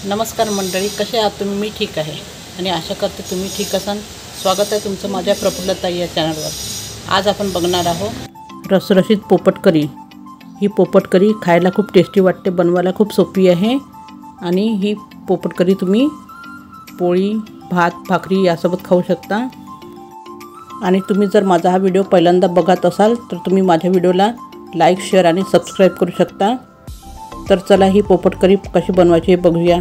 नमस्कार मंडळी, कसे आहात तुम्ही? मी ठीक आहे आणि आशा करते तुम्ही ठीक असाल. स्वागत आहे तुमचं माझ्या प्रफुल्लताई या चॅनलवर. आज आपण बघणार आहोत रसरशीत पोपट करी. ही पोपट करी खायला खूप टेस्टी वाटते, बनवायला खूप सोपी आहे आणि ही पोपट करी तुम्ही पोळी, भात, भाकरी यासोबत खाऊ शकता. आणि तुम्ही जर माझा हा व्हिडिओ पहिल्यांदा बघत असाल तर तुम्ही माझ्या व्हिडिओला लाईक, शेअर आणि सबस्क्राईब करू शकता. तर चला ही पोपट करी कशी बनवायची हे बघूया.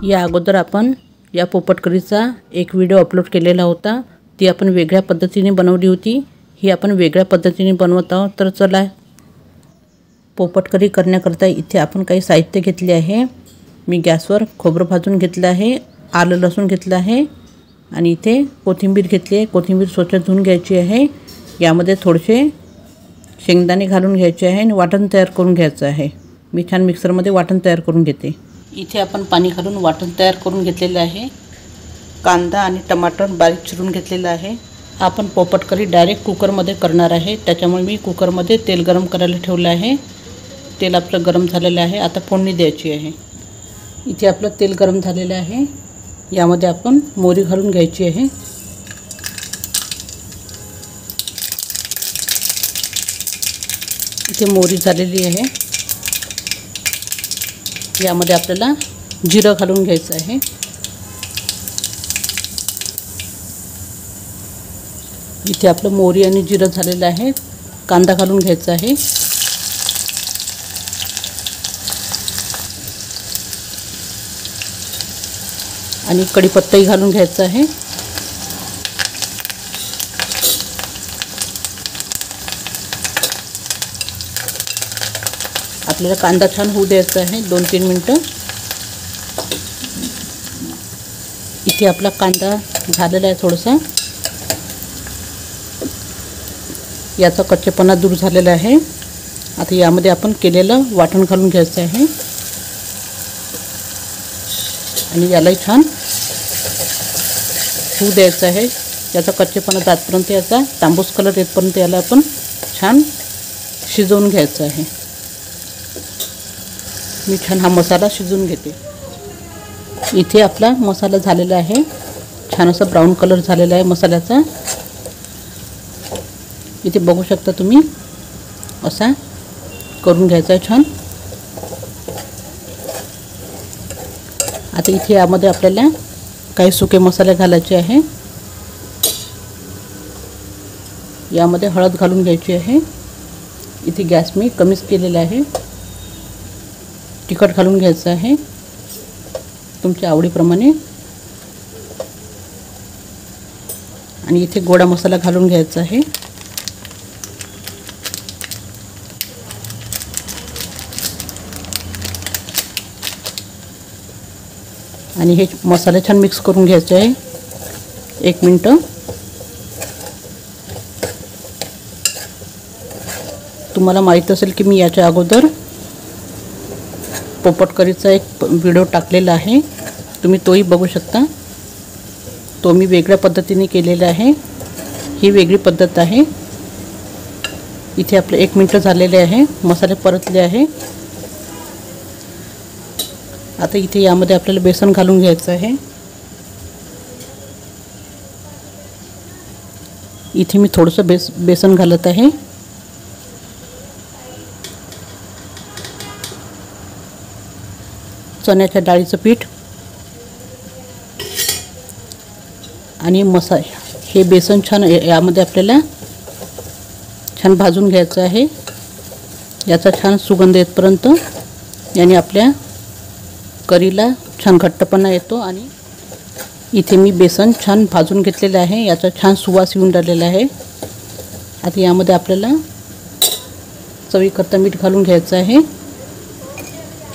या अगोदर आपण या पोपट करीचा एक व्हिडिओ अपलोड केलेला होता. ती आपण वेगळ्या पद्धतीने बनवली होती. ही आपण वेगळ्या पद्धतीने बनवत आहोत. तर चला पोपट करी करण्याकरता इथे आपण काही साहित्य घेतले आहे. मी गॅसवर खोबरं भाजून घेतलं आहे, आलं लसूण घेतलं आहे आणि इथे कोथिंबीर घेतली आहे. कोथिंबीर स्वच्छ धुवून घ्यायची आहे. यामध्ये थोडेसे शेंगदाणे घालून घ्यायचे आहे आणि वाटण तयार करून घ्यायचं आहे. मी छान मिक्सरमध्ये वाटण तयार करून घेते. इथे आपण पाणी घालून वाटण तयार करून घेतलेलं आहे. कांदा आणि टमाटर बारीक चिरून घेतलेलं आहे. आपण पोपट करी डायरेक्ट कुकरमध्ये करणार आहे, त्याच्यामुळे मी कुकरमध्ये तेल गरम करायला ठेवलं आहे. तेल आपलं गरम झालेलं आहे. आता फोडणी द्यायची आहे. इथे आपलं तेल गरम झालेलं आहे. यामध्ये आपण मोहरी घालून घ्यायची आहे. इथे मोहरी झालेली आहे. यामध्ये आपल्याला जिरं घालून घ्यायचं आहे. इथे आपलं मोहरी आणि जिरं झालेलं आहे. कांदा घालून घ्यायचा आहे. आणि कढीपत्ताही घालून घ्यायचा आहे. आपल्याला कांदा छान होऊ द्यायचा आहे 2-3 मिनटं. इथे आपला कांदा झालेला आहे. थोडासा याचा कच्चेपणा दूर झालेला आहे. आता यामध्ये आपण केलेलं वाटण घालून घ्यायचं आहे आणि यालाही छान होऊ द्यायचं आहे. याचा कच्चेपणा जातपर्यंत, याचा तांबूस कलर येतपर्यंत याला आपण छान शिजवून घ्यायचं आहे. मी छान हा मसाला शिजवून घेते. इथे आपला मसाला झालेला आहे. छान असा ब्राऊन कलर झालेला आहे मसाल्याचा. इथे बघू शकता तुम्ही, असा करून घ्यायचा आहे छान. आता इथे यामध्ये आपल्याला काही सुके मसाले घालायचे आहे. यामध्ये हळद घालून घ्यायची आहे. इथे गॅस मी कमीच केलेला आहे. तिखट घालून घ्यायचं आहे तुमच्या आवडीप्रमाणे. आणि इथे गोडा मसाला घालून घ्यायचा आहे. आणि हे मसाले छान मिक्स करून घ्यायचे आहे 1 मिनटं. तुम्हाला माहीत असेल की मी याच्या अगोदर पोपट करीचा एक व्हिडिओ टाकलेला आहे, तुम्ही तोही बघू शकता. तो मी वेगळ्या पद्धतीने केलेला आहे. ही वेगळी पद्धत आहे. इथे आपले 1 मिनटं झालेले आहे. मसाले परतले आहे. आता इथे यामध्ये आपल्याला बेसन घालून घ्यायचं आहे. इथे मी थोडंसं बेसन घालत आहे. चण्याच्या डाळीचं पीठ आणि हे बेसन छान यामध्ये आपल्याला छान भाजून घ्यायचं आहे. याचा छान सुगंध येतपर्यंत. याने आपल्या करीला छान घट्टपणा येतो. आणि इथे मी बेसन छान भाजून घेतलेलं आहे. याचा छान सुवास येऊन राहिलेला आहे. आता यामध्ये आपल्याला चवीकरता मीठ घालून घ्यायचं आहे.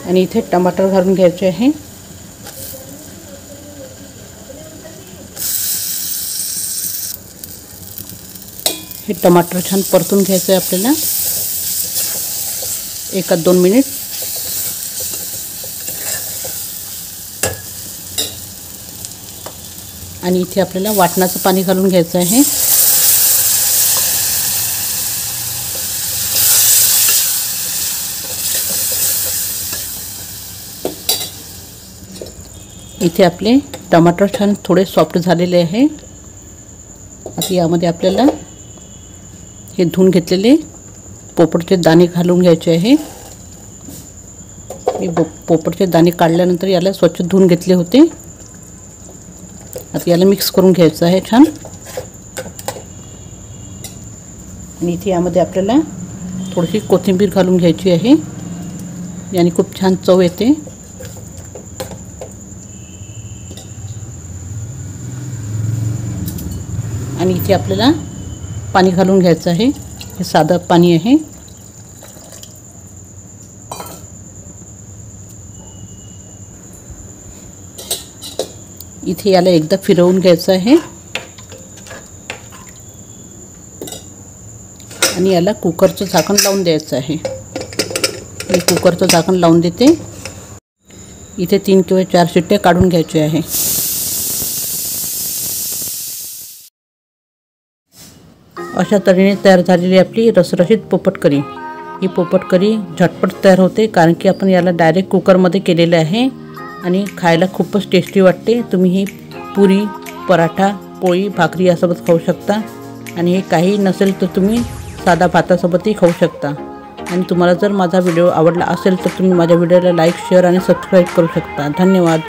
आणि इथे टमाटर घालून घ्यायचे आहे. हे टमाटर छान परतून घ्यायचं आहे आपल्याला 1-2 मिनिट. आणि इथे आपल्याला वाटणाचं पाणी घालून घ्यायचं आहे. इथे आपले टमाटर छान थोडे सॉफ्ट झालेले आहे। आता यामध्ये आपल्याला हे धुवून घेतलेले पोपटचे दाणे घालून घ्यायचे आहे। मी पोपटचे दाणे काढल्यानंतर याला स्वच्छ धुवून घेतले होते। आता याला मिक्स करून घ्यायचं आहे छान। आणि इथे यामध्ये आपल्याला थोडीशी कोथिंबीर घालून घ्यायची आहे, याने खूप छान चव येते। आणि इथे आपल्याला पाणी घालून घ्यायचं आहे, हे साधं पाणी आहे। इथे याला एकदा फिरवून घ्यायचं आहे आणि याला कुकरचं झाकण लावून द्यायचं आहे। मी कुकरचं झाकण लावून देते। इथे 3 किंवा 4 शिट्ट्या काढून घ्यायच्या आहे। अशा तऱ्हेने तयार झालेली आपली रसरशीत पोपट करी। ही पोपट करी झटपट तयार होते, कारण की आपण याला डायरेक्ट कुकरमध्ये केलेले आहे आणि खायला खूपच टेस्टी वाटते। तुम्ही ही पुरी, पराठा, पोळी, भाकरी यासोबत खाऊ शकता आणि हे काही नसेल तर तुम्ही साधा भातासोबतही खाऊ शकता। आणि तुम्हाला जर माझा व्हिडिओ आवडला असेल तर तुम्ही माझ्या व्हिडिओला लाईक, शेअर आणि सबस्क्राईब करू शकता। धन्यवाद।